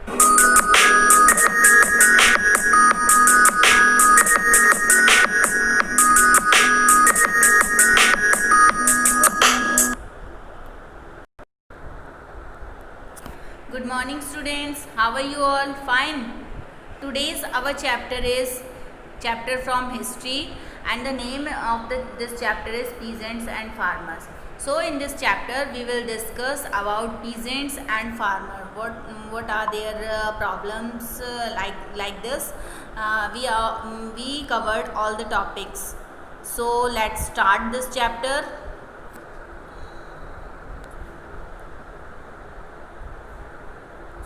Good morning students, how are you all? Fine. Today's our chapter is chapter from history, and the name of this chapter is peasants and farmers. So in this chapter we will discuss about peasants and farmer. What are their problems like this. We covered all the topics. So let's start this chapter.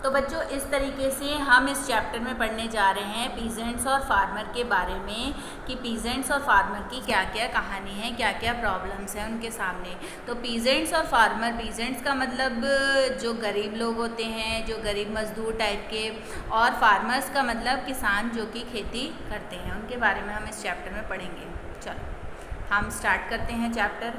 तो बच्चों इस तरीके से हम इस chapter में पढ़ने जा रहे हैं पीजेंट्स और फार्मर के बारे में कि पीजेंट्स और फार्मर की क्या क्या कहानी है, क्या क्या प्रॉब्लम्स हैं उनके सामने। तो पीजेंट्स और फार्मर, पीजेंट्स का मतलब जो गरीब लोग होते हैं, जो गरीब मजदूर टाइप के, और फार्मर्स का मतलब किसान जो कि खेती करते हैं, उनके बारे में हम इस चैप्टर में पढ़ेंगे। चलो हम स्टार्ट करते हैं chapter.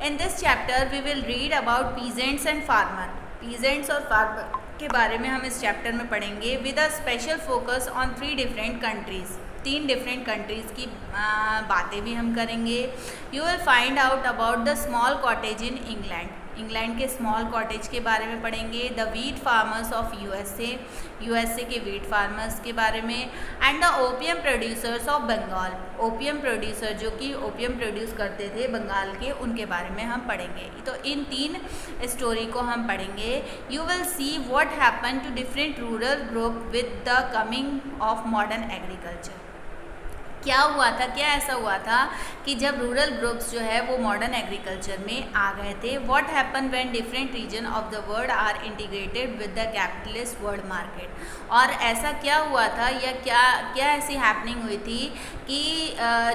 In this chapter we will read about peasants and farmer. Peasants और फार्मर के बारे में हम इस चैप्टर में पढ़ेंगे with a special focus on 3 different countries. 3 different countries की बातें भी हम करेंगे। You will find out about the small cottage in England. England के स्मॉल कॉटेज के बारे में पढ़ेंगे। The wheat farmers of USA के वीट फार्मर्स के बारे में। And the opium producers of Bengal. Opium producer जो कि ओपियम प्रोड्यूस करते थे बंगाल के, उनके बारे में हम पढ़ेंगे। तो इन 3 स्टोरी को हम पढ़ेंगे। You will see what happen to different rural group with the coming of modern agriculture. क्या हुआ था, क्या ऐसा हुआ था कि जब रूरल ग्रुप्स जो है वो मॉडर्न एग्रीकल्चर में आ गए थे। What happen when different region of the world are integrated with the capitalist world market. और ऐसा क्या हुआ था या क्या ऐसी हैपनिंग हुई थी कि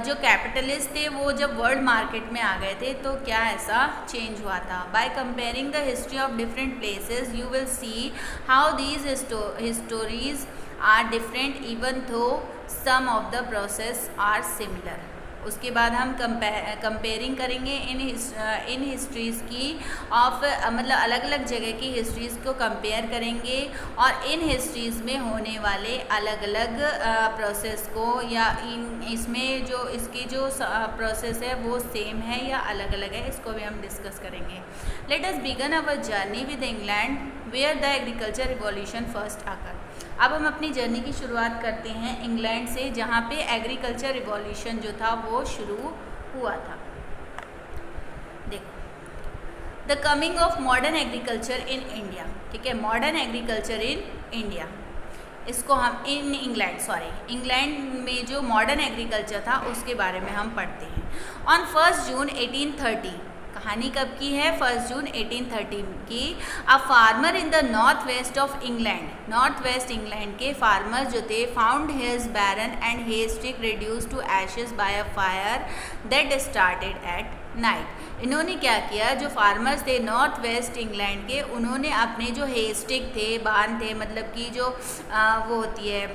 जो कैपिटलिस्ट थे वो जब वर्ल्ड मार्केट में आ गए थे तो क्या ऐसा चेंज हुआ था। By comparing the history of different places you will see how these histories are different even though some of the process are similar. उसके बाद हम कंपेयरिंग करेंगे इन हिस्ट्रीज़ की ऑफ मतलब अलग अलग जगह की हिस्ट्रीज़ को कंपेयर करेंगे और इन हिस्ट्रीज़ में होने वाले अलग अलग प्रोसेस को, या इसमें जो इसकी जो प्रोसेस है वो सेम है या अलग अलग है, इसको भी हम डिस्कस करेंगे। Let us begin our journey with England where the agriculture revolution first occur. अब हम अपनी जर्नी की शुरुआत करते हैं इंग्लैंड से, जहाँ पे एग्रीकल्चर रिवॉल्यूशन जो था वो शुरू हुआ था। देखो, the coming of modern agriculture in India. ठीक है, मॉडर्न एग्रीकल्चर इन इंडिया, इसको हम इंग्लैंड में जो मॉडर्न एग्रीकल्चर था उसके बारे में हम पढ़ते हैं। ऑन 1 जून 1830, कहानी कब की है? 1 जून 1813 की। A farmer in the north west of England, north west England के फार्मर जो थे, found his barn and haystack reduce to ashes by a fire that started at night. इन्होंने क्या किया, जो फार्मर्स थे नॉर्थ वेस्ट इंग्लैंड के, उन्होंने अपने जो हेस्टिक थे, बांध थे, मतलब कि जो वो होती है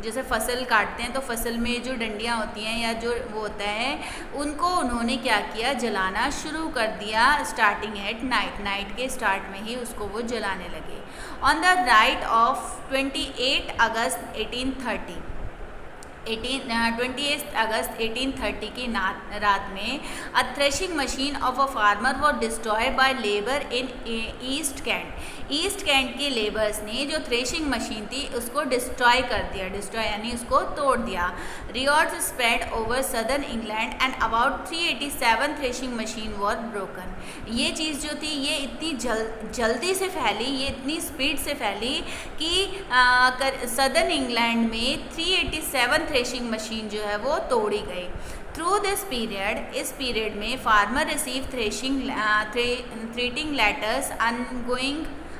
जैसे फसल काटते हैं तो फसल में जो डंडियाँ होती हैं या जो वो होता है, उनको उन्होंने क्या किया, जलाना शुरू कर दिया स्टार्टिंग एट नाइट। नाइट के स्टार्ट में ही उसको वो जलाने लगे। ऑन द राइट ऑफ 28 अगस्त 1830, 28 अगस्त 1830 की रात में a threshing machine of a farmer was destroyed by labour in East Kent. East Kent के लेबर्स ने जो थ्रेशिंग मशीन थी उसको डिस्ट्रॉय कर दिया, डिस्ट्रॉय यानी उसको तोड़ दिया। Riots spread over southern England and about 387 threshing machine were broken. ये चीज़ जो थी ये इतनी जल्दी से फैली, ये इतनी स्पीड से फैली कि सदर्न इंग्लैंड में 387 थ्रेशिंग मशीन जो है वो तोड़ी गई। थ्रू दिस पीरियड, इस पीरियड में farmer receive threatening letters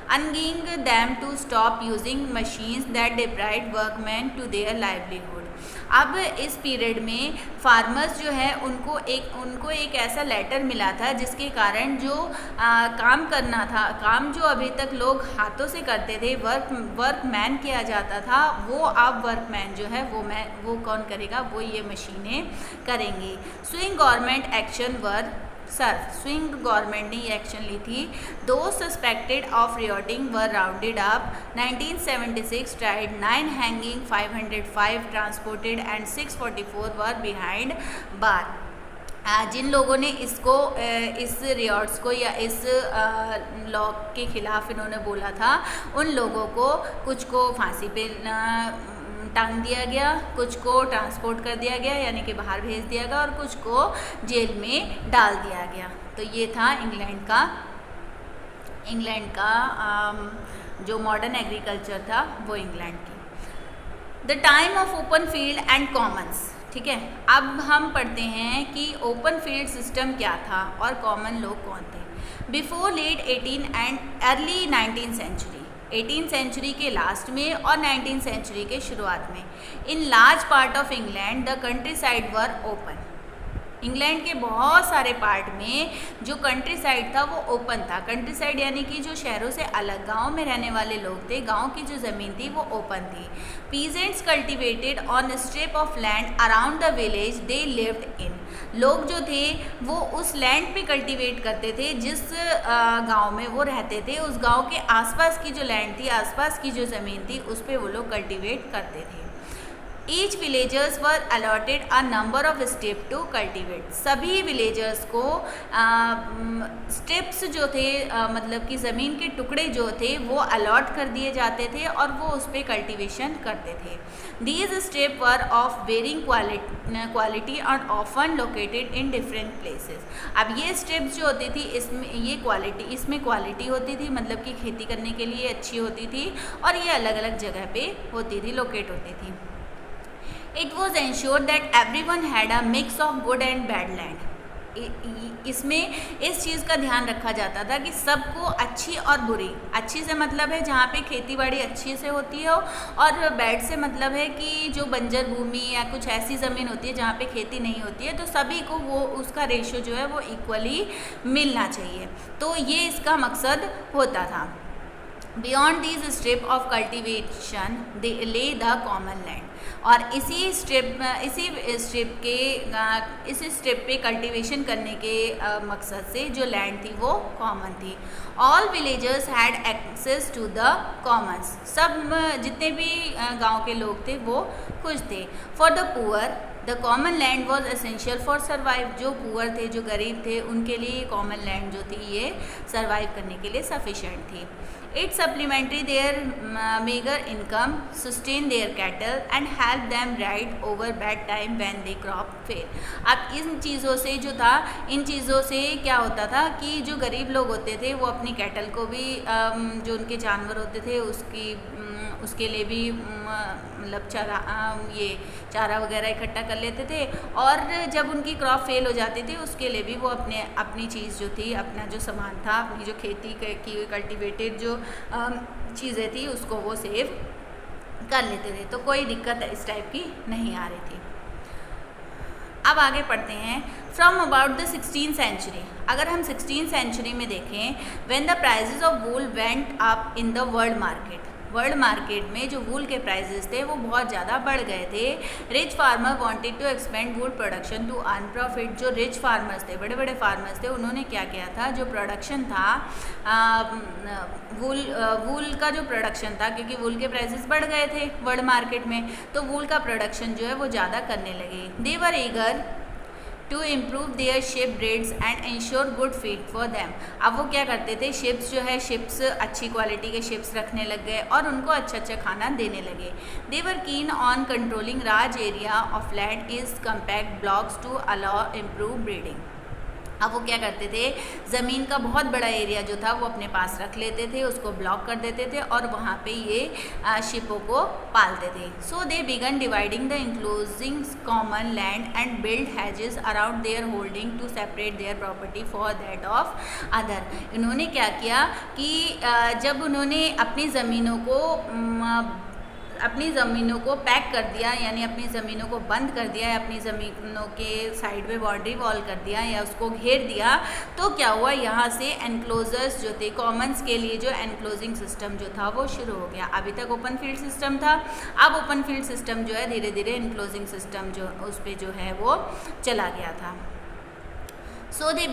urging them to stop using machines that deprived workmen to their livelihood। अब इस पीरियड में फार्मर्स जो है उनको एक ऐसा लेटर मिला था जिसके कारण जो काम करना था, काम जो अभी तक लोग हाथों से करते थे, वर्कमैन किया जाता था, वो अब वर्कमैन जो है वो कौन करेगा, वो ये मशीनें करेंगे। स्विंग गवर्नमेंट एक्शन वर सर्फ स्विंग गवर्नमेंट ने ये एक्शन ली थी। Those suspected of rioting were rounded up. 1976 tried 9 hanging, 505 transported and 644 were behind bar. जिन लोगों ने इसको इस रियॉट्स को या इस लॉ के ख़िलाफ़ इन्होंने बोला था, उन लोगों को कुछ को फांसी पे टांग दिया गया, कुछ को ट्रांसपोर्ट कर दिया गया यानी कि बाहर भेज दिया गया, और कुछ को जेल में डाल दिया गया। तो ये था इंग्लैंड का जो मॉडर्न एग्रीकल्चर था वो इंग्लैंड की। The time of open field and Commons. ठीक है, अब हम पढ़ते हैं कि ओपन फील्ड सिस्टम क्या था और कॉमन लोग कौन थे। Before late 18 and early 19th century, 18th century के लास्ट में और 19th सेंचुरी के शुरुआत में, in large part of England the countryside were open. इंग्लैंड के बहुत सारे पार्ट में जो कंट्री साइड था वो ओपन था। कंट्री साइड यानी कि जो शहरों से अलग गांव में रहने वाले लोग थे, गांव की जो ज़मीन थी वो ओपन थी। Peasants cultivated on strip of land around the village they lived in. लोग जो थे वो उस लैंड पे कल्टीवेट करते थे जिस गांव में वो रहते थे। उस गांव के आसपास की जो लैंड थी, आसपास की जो ज़मीन थी, उस पे वो लोग कल्टीवेट करते थे। Each villagers were allotted a number of step to cultivate. सभी विलेजर्स को स्टेप्स जो थे, मतलब कि ज़मीन के टुकड़े जो थे वो अलॉट कर दिए जाते थे और वो उस पर कल्टिवेशन करते थे। These step were of varying quality and often located in different places. अब ये स्टेप्स जो होती थी इसमें क्वालिटी होती थी, मतलब कि खेती करने के लिए अच्छी होती थी, और ये अलग अलग जगह पे होती थी, लोकेट होती थी। It was ensured that everyone had a mix of good and bad land. इसमें इस चीज़ का ध्यान रखा जाता था कि सबको अच्छी और बुरी, अच्छी से मतलब है जहाँ पे खेती बाड़ी अच्छी से होती हो, और बैड से मतलब है कि जो बंजर भूमि या कुछ ऐसी ज़मीन होती है जहाँ पे खेती नहीं होती है, तो सभी को वो उसका रेशो जो है वो इक्वली मिलना चाहिए। तो ये इसका मकसद होता था। Beyond these strip of cultivation they lay the common land. और इसी स्ट्रिप पे कल्टीवेशन करने के मकसद से जो लैंड थी वो कॉमन थी। All villagers had access to the commons. सब जितने भी गांव के लोग थे वो खुश थे। For the poor the common land was essential for survive. जो पुअर थे, जो गरीब थे, उनके लिए कॉमन लैंड जो थी ये सर्वाइव करने के लिए सफिशेंट थी। It supplementary their meagre income, sustain their cattle and help them ride over bad time when they crop fail. अब इन चीज़ों से जो था, इन चीज़ों से क्या होता था कि जो गरीब लोग होते थे वो अपनी कैटल को भी, जो उनके जानवर होते थे उसके लिए भी मतलब चारा वगैरह इकट्ठा कर लेते थे, और जब उनकी क्रॉप फेल हो जाती थी उसके लिए भी वो अपनी चीज़ जो थी, अपना जो सामान था, अपनी जो खेती की कल्टीवेटेड जो चीज़ें थी उसको वो सेव कर लेते थे। तो कोई दिक्कत इस टाइप की नहीं आ रही थी। अब आगे पढ़ते हैं। From about the 16th century, अगर हम 16th सेंचुरी में देखें, when the prices of wool went up in the world market में जो वूल के प्राइजेस थे वो बहुत ज़्यादा बढ़ गए थे। Rich farmer wanted to expand wool production to earn profit. जो रिच फार्मर्स थे, बड़े बड़े फार्मर्स थे, उन्होंने क्या किया था, जो प्रोडक्शन था वूल का जो प्रोडक्शन था, क्योंकि वूल के प्राइसेस बढ़ गए थे वर्ल्ड मार्केट में, तो वूल का प्रोडक्शन जो है वो ज़्यादा करने लगे। They were eager to improve their sheep breeds and ensure good feed for them. अब वो क्या करते थे, शिप्स अच्छी क्वालिटी के शिप्स रखने लग गए और उनको अच्छा खाना देने लगे। They were keen on controlling large area of land is compact blocks to allow improve breeding. अब वो क्या करते थे, ज़मीन का बहुत बड़ा एरिया जो था वो अपने पास रख लेते थे, उसको ब्लॉक कर देते थे और वहाँ पे ये शिपों को पालते थे। So they began dividing the enclosing common land and build hedges around their holding to separate their property for that of other. इन्होंने क्या किया कि जब उन्होंने अपनी ज़मीनों को पैक कर दिया, यानी अपनी ज़मीनों को बंद कर दिया, या अपनी ज़मीनों के साइड में बाउंड्री वॉल कर दिया या उसको घेर दिया, तो क्या हुआ, यहाँ से एनक्लोजर्स जो थे, कॉमन्स के लिए जो एनक्लोजिंग सिस्टम जो था वो शुरू हो गया। अभी तक ओपन फील्ड सिस्टम था, अब ओपन फील्ड सिस्टम जो है धीरे धीरे एनक्लोजिंग सिस्टम जो उस पर जो है वो चला गया था। So they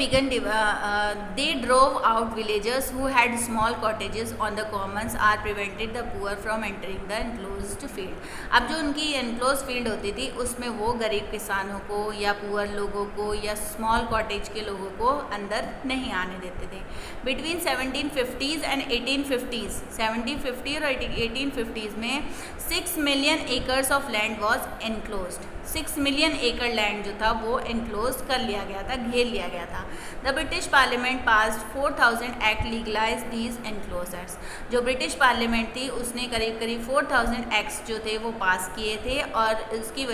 drove out villagers who had small cottages on the commons or prevented the poor from entering the enclosed field. अब जो उनकी enclosed field होती थी उसमें वो गरीब किसानों को या पुअर लोगों को या स्मॉल कॉटेज के लोगों को अंदर नहीं आने देते थे. बिटवीन 1750s एंड 1850s, 1750 और 1850s में 6 million acres of land was enclosed. 6 million एकड़ लैंड जो था वो एनक्लोज कर लिया गया था, घेर लिया गया था. The British parliament pass 4000 act legalise these enclosures. जो ब्रिटिश पार्लियामेंट थी उसने करीब करीब 4000 एक्ट्स जो थे वो पास किए थे और उसकी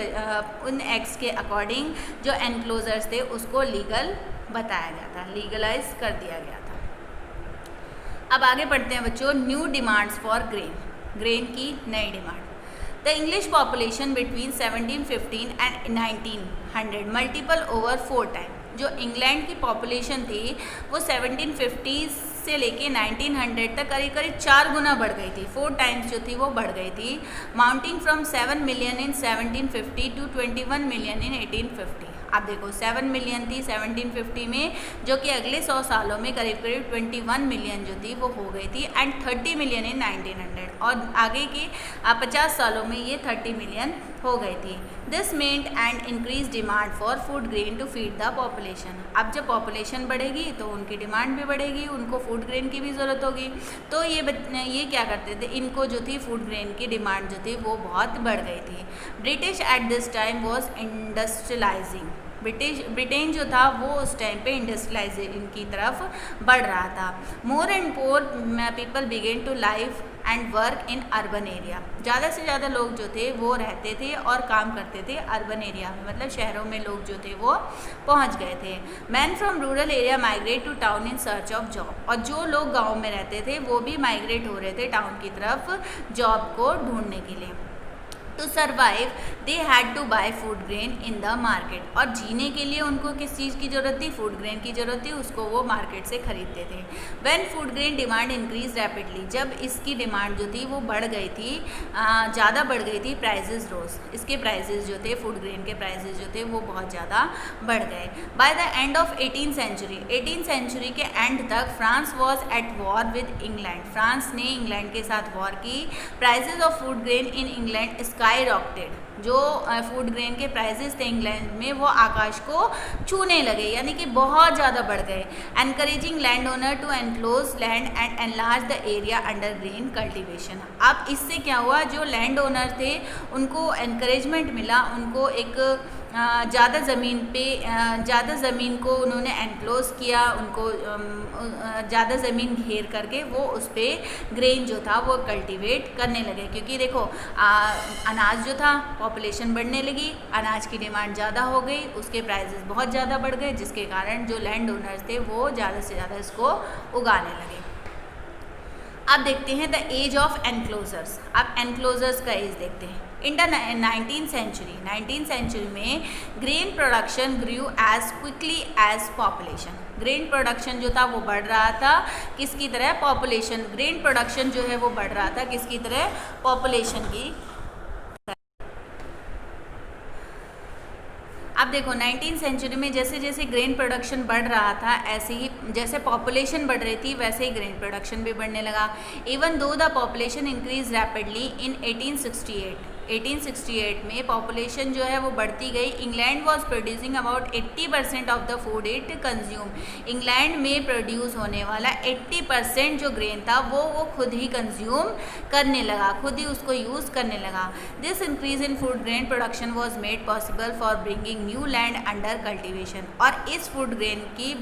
उन एक्ट्स के अकॉर्डिंग जो एनक्लोजर्स थे उसको लीगल बताया गया था, लीगलाइज कर दिया गया था. अब आगे पढ़ते हैं बच्चों. New demands for grain. Grain की नई demand. The English population between 1715 and 1900 multiple over 4 times. जो इंग्लैंड की पॉपुलेशन थी वो 1750 से लेके 1900 तक करीब करीब 4 गुना बढ़ गई थी. 4 टाइम्स जो थी वो बढ़ गई थी. Mounting from 7 million in 1750 to 21 million in 1850. आप देखो 7 मिलियन थी 1750 में, जो कि अगले 100 सालों में करीब करीब 21 मिलियन जो थी वो हो गई थी, एंड 30 मिलियन इन 1900, और आगे के 50 सालों में ये 30 मिलियन हो गई थी. This meant and increase demand for food grain to feed the population. अब जब पॉपुलेशन बढ़ेगी तो उनकी डिमांड भी बढ़ेगी, उनको फूड ग्रेन की भी ज़रूरत होगी. तो ये क्या करते थे, इनको जो थी फूड ग्रेन की डिमांड जो थी वो बहुत बढ़ गई थी. British at this time was industrialising. Britain जो था वो उस टाइम पे इंडस्ट्रियलाइजेशन की तरफ बढ़ रहा था. More and more people began to live and work in urban area. ज़्यादा से ज़्यादा लोग जो थे वो रहते थे और काम करते थे अर्बन एरिया में, मतलब शहरों में लोग जो थे वो पहुंच गए थे. Man from rural area migrate to town in search of job. और जो लोग गाँव में रहते थे वो भी माइग्रेट हो रहे थे टाउन की तरफ जॉब को ढूंढने के लिए. To survive they had to buy food grain in the market. और जीने के लिए उनको किस चीज़ की ज़रूरत थी, फूड ग्रेन की ज़रूरत थी, उसको वो मार्केट से ख़रीदते थे. When food grain demand increase rapidly. जब इसकी डिमांड जो थी वो बढ़ गई थी, ज़्यादा बढ़ गई थी, प्राइजेज रोज. इसके प्राइजेज जो थे, फूड ग्रेन के प्राइजेज जो थे वो बहुत ज़्यादा बढ़ गए. By the end of 18th century, 18th century के एंड तक France was at war with England. France ने इंग्लैंड के साथ वॉर की. Prices of food grain in England skyrocketed. जो फूड ग्रेन के प्राइसेस थे इंग्लैंड में वो आकाश को छूने लगे, यानी कि बहुत ज़्यादा बढ़ गए. Encouraging landowner to enclose land and enlarge the area under grain cultivation. अब इससे क्या हुआ, जो लैंड ओनर थे उनको एनकरेजमेंट मिला, उनको एक ज़्यादा ज़मीन को उन्होंने एनक्लोज किया, उनको ज़्यादा ज़मीन घेर करके वो उस पर ग्रेन जो था वो कल्टीवेट करने लगे. क्योंकि देखो अनाज जो था, पॉपुलेशन बढ़ने लगी, अनाज की डिमांड ज़्यादा हो गई, उसके प्राइसेस बहुत ज़्यादा बढ़ गए, जिसके कारण जो लैंड ओनर्स थे वो ज़्यादा से ज़्यादा इसको उगाने लगे. अब देखते हैं द एज ऑफ एनक्लोजर्स. अब एनक्लोजर्स का एज देखते हैं. इन द 19th सेंचुरी में grain production grew as quickly as population. Grain production जो था वो बढ़ रहा था, किसकी तरह, पॉपुलेशन. ग्रेन प्रोडक्शन जो है वो बढ़ रहा था किसकी तरह, पॉपुलेशन की. अब देखो 19th सेंचुरी में जैसे जैसे ग्रेन प्रोडक्शन बढ़ रहा था, ऐसे ही जैसे पॉपुलेशन बढ़ रही थी वैसे ही ग्रेन प्रोडक्शन भी बढ़ने लगा. Even though the population increase rapidly इन 1868 में पॉपुलेशन जो है वो बढ़ती गई. England was producing about 80% of the food it consume. England में प्रोड्यूस होने वाला 80% जो ग्रेन था वो खुद ही कंज्यूम करने लगा, खुद ही उसको यूज़ करने लगा. This increase in food grain production was made possible for bringing new land under cultivation. और इस फूड ग्रेन की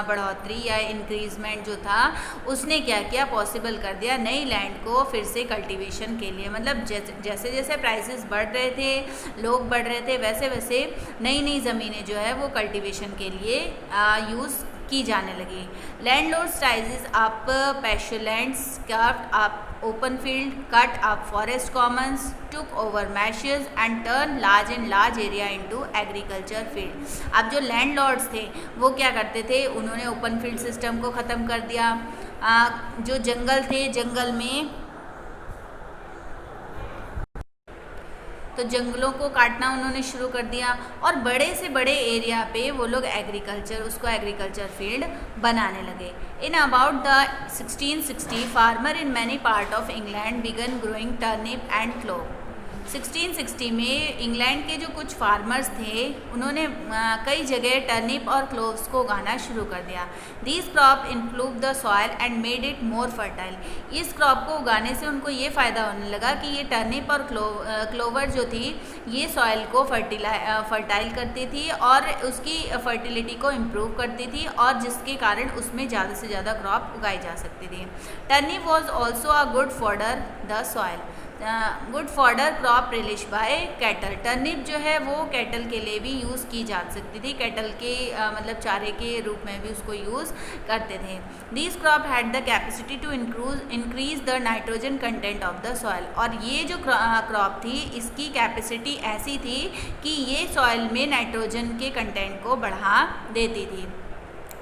बढ़ोतरी या इंक्रीजमेंट जो था उसने क्या किया, पॉसिबल कर दिया नई लैंड को फिर से कल्टिवेशन के लिए. मतलब जैसे जैसे प्राइसेस बढ़ रहे थे, लोग बढ़ रहे थे, वैसे वैसे नई नई ज़मीनें जो है वो कल्टीवेशन के लिए यूज़ की जाने लगी. Landlords raises up pasturelands, carved up open field, cut up forest commons, took over marshes and turn large area into agriculture field. अब जो लैंडलॉर्ड्स थे वो क्या करते थे, उन्होंने ओपन फील्ड सिस्टम को ख़त्म कर दिया. जो जंगल थे, तो जंगलों को काटना उन्होंने शुरू कर दिया और बड़े से बड़े एरिया पे वो लोग उसको एग्रीकल्चर फील्ड बनाने लगे। In about the 1660 farmer in many part of England began growing turnip and clove. 1660 में इंग्लैंड के जो कुछ फार्मर्स थे उन्होंने कई जगह टर्निप और क्लोव्स को उगाना शुरू कर दिया। This crop improve the soil and made it more fertile. इस क्रॉप को उगाने से उनको ये फ़ायदा होने लगा कि ये टर्निप और क्लोवर जो थी ये सॉइल को फर्टाइल करती थी और उसकी फर्टिलिटी को इम्प्रूव करती थी और जिसके कारण उसमें ज़्यादा से ज़्यादा क्रॉप उगाई जा सकती थी। Turnip was also a good fodder the soil. Good fodder crop relish by cattle. Turnip जो है वो कैटल के लिए भी यूज़ की जा सकती थी, कैटल के मतलब चारे के रूप में भी उसको यूज़ करते थे। This crop had the capacity to increase the nitrogen content of the soil. और ये जो क्रॉप थी इसकी कैपेसिटी ऐसी थी कि ये सॉइल में नाइट्रोजन के कंटेंट को बढ़ा देती थी।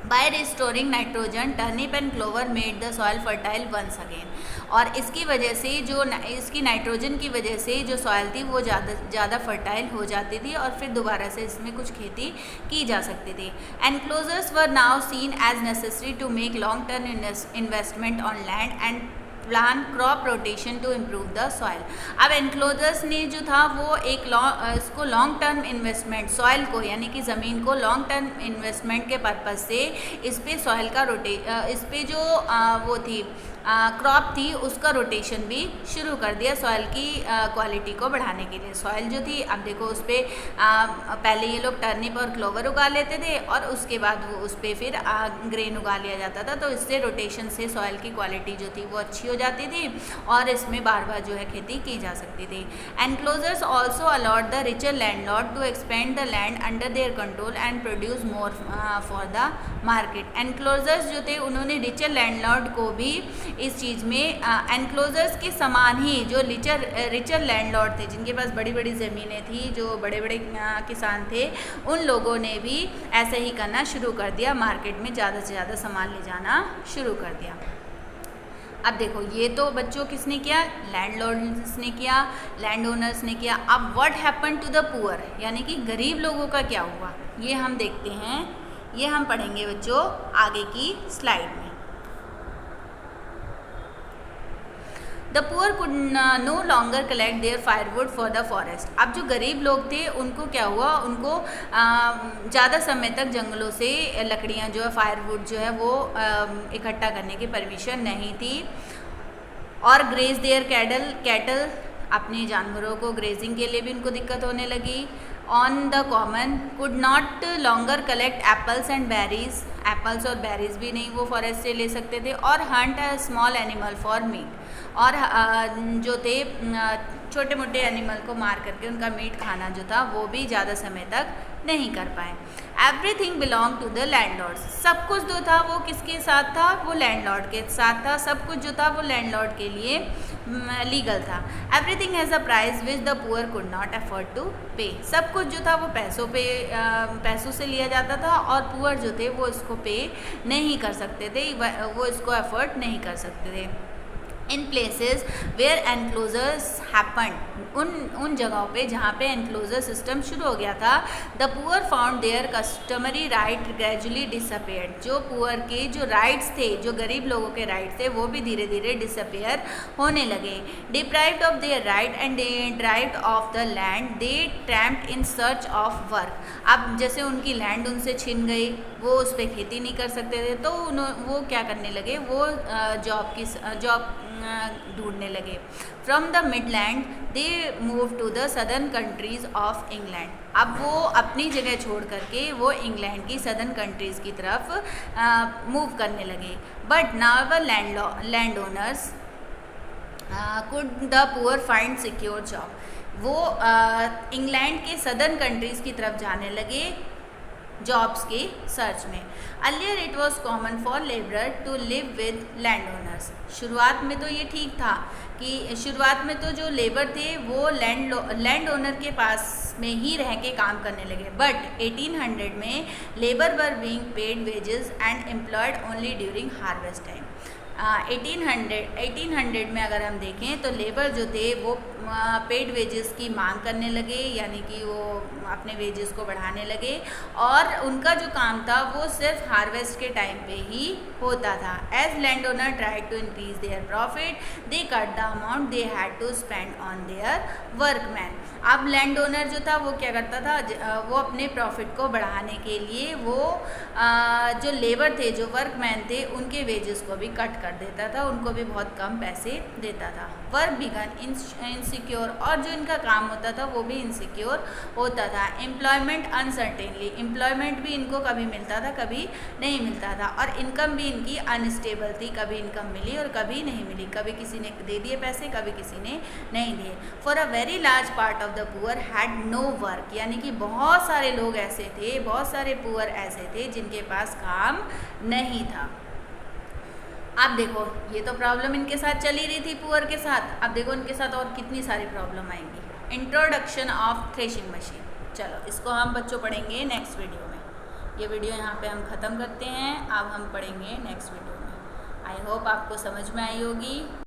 By restoring nitrogen turnip and clover made the soil fertile once again. और इसकी वजह से जो इसकी नाइट्रोजन की वजह से जो सॉइल थी वो ज़्यादा फर्टाइल हो जाती थी और फिर दोबारा से इसमें कुछ खेती की जा सकती थी। Enclosures were now seen as necessary to make long term investment on land and plan crop rotation to improve the soil. अब एनक्लोजर्स ने जो था वो एक इसको लॉन्ग टर्म इन्वेस्टमेंट सॉइल को यानी कि ज़मीन को लॉन्ग टर्म इन्वेस्टमेंट के पर्पज़ से इस पे सॉइल का इस पे जो वो थी क्रॉप थी उसका रोटेशन भी शुरू कर दिया सॉइल की क्वालिटी को बढ़ाने के लिए। सॉइल जो थी अब देखो उस पर पहले ये लोग टर्निप और क्लोवर उगा लेते थे और उसके बाद वो उस पर फिर ग्रेन उगा लिया जाता था, तो इससे रोटेशन से सॉइल की क्वालिटी जो थी वो अच्छी हो जाती थी और इसमें बार बार जो है खेती की जा सकती थी। Enclosures also allot the richer landlord to expand the land under their control and produce more for the market. Enclosures जो थे उन्होंने रिचर लैंडलॉर्ड को भी इस चीज़ में एनक्लोजर्स के समान ही जो रिचर लैंडलॉर्ड थे जिनके पास बड़ी बड़ी ज़मीनें थी, जो बड़े बड़े किसान थे, उन लोगों ने भी ऐसे ही करना शुरू कर दिया, मार्केट में ज़्यादा से ज़्यादा सामान ले जाना शुरू कर दिया। अब देखो ये तो बच्चों किसने किया, लैंडलॉर्ड्स ने किया, लैंड ओनर्स ने किया। अब what happen to the poor यानी कि गरीब लोगों का क्या हुआ ये हम देखते हैं, ये हम पढ़ेंगे बच्चों आगे की स्लाइड में। The poor could no longer collect their firewood for the forest. अब जो गरीब लोग थे उनको क्या हुआ, उनको ज़्यादा समय तक जंगलों से लकड़ियाँ जो है फायरवुड जो है वो इकट्ठा करने की परमिशन नहीं थी। और ग्रेज देयर कैटल अपने जानवरों को ग्रेजिंग के लिए भी उनको दिक्कत होने लगी। On the common could not longer collect apples and berries, apples और बेरीज भी नहीं वो फॉरेस्ट से ले सकते थे। और Hunt a small animal for meet, और जो थे छोटे मोटे एनिमल को मार करके उनका मीट खाना जो था वो भी ज़्यादा समय तक नहीं कर पाए। Everything belong to the landlords, सब कुछ जो था वो किसके साथ था, वो लैंडलॉर्ड के साथ था। सब कुछ जो था वो लैंडलॉर्ड के लिए लीगल था। Everything has a price which the poor could not afford to pay, सब कुछ जो था वो पैसों से लिया जाता था और पुअर जो थे वो इसको पे नहीं कर सकते थे, वो इसको अफोर्ड नहीं कर सकते थे। In places where enclosures happen, उन जगहों पे जहाँ पे एनक्लोजर सिस्टम शुरू हो गया था, the poor found their customary right gradually disappeared. जो पुअर के जो राइट्स थे, जो गरीब लोगों के राइट्स थे वो भी धीरे धीरे डिसअपेयर होने लगे। Deprived of their right and deprived of the land they tramped in search of work. अब जैसे उनकी लैंड उनसे छिन गई, वो उस पर खेती नहीं कर सकते थे, तो वो क्या करने लगे, वो जॉब ढूंढने लगे। From the midland they move to the southern countries of England. अब वो अपनी जगह छोड़ करके वो इंग्लैंड की सदर्न कंट्रीज़ की तरफ मूव करने लगे। But now landowners could the poor find secure job. वो इंग्लैंड के सदर्न कंट्रीज़ की तरफ जाने लगे जॉब्स के सर्च में। Earlier it was common for labourer to live with landowners. शुरुआत में तो ये ठीक था कि शुरुआत में तो जो लेबर थे वो लैंड ओनर के पास में ही रह के काम करने लगे। बट 1800 में labour were being paid wages and employed only during harvest time. 1800 में अगर हम देखें तो लेबर जो थे वो पेड वेजेस की मांग करने लगे, यानी कि वो अपने वेजेस को बढ़ाने लगे, और उनका जो काम था वो सिर्फ हार्वेस्ट के टाइम पे ही होता था। As land owner tried to increase their profit they cut the amount they had to spend on their workman. अब लैंड ओनर जो था वो क्या करता था, वो अपने प्रॉफिट को बढ़ाने के लिए वो जो लेबर थे, जो वर्कमैन थे, उनके वेजेस को भी कट कर देता था, उनको भी बहुत कम पैसे देता था। वर्क बिगन इनसिक्योर, और जो इनका काम होता था वो भी इनसिक्योर होता था। एम्प्लॉयमेंट अनसर्टेनली, एम्प्लॉयमेंट भी इनको कभी मिलता था कभी नहीं मिलता था, और इनकम भी इनकी अनस्टेबल थी, कभी इनकम मिली और कभी नहीं मिली, कभी किसी ने दे दिए पैसे, कभी किसी ने नहीं दिए। For a very large part of the poor had no work, यानी कि बहुत सारे लोग ऐसे थे, बहुत सारे पुअर ऐसे थे जिनके पास काम नहीं था। अब देखो ये तो प्रॉब्लम इनके साथ चली रही थी पुअर के साथ, अब देखो इनके साथ और कितनी सारी प्रॉब्लम आएंगी। इंट्रोडक्शन ऑफ थ्रेशिंग मशीन, चलो इसको हम बच्चों पढ़ेंगे नेक्स्ट वीडियो में। ये वीडियो यहाँ पे हम ख़त्म करते हैं, अब हम पढ़ेंगे नेक्स्ट वीडियो में। आई होप आपको समझ में आई होगी।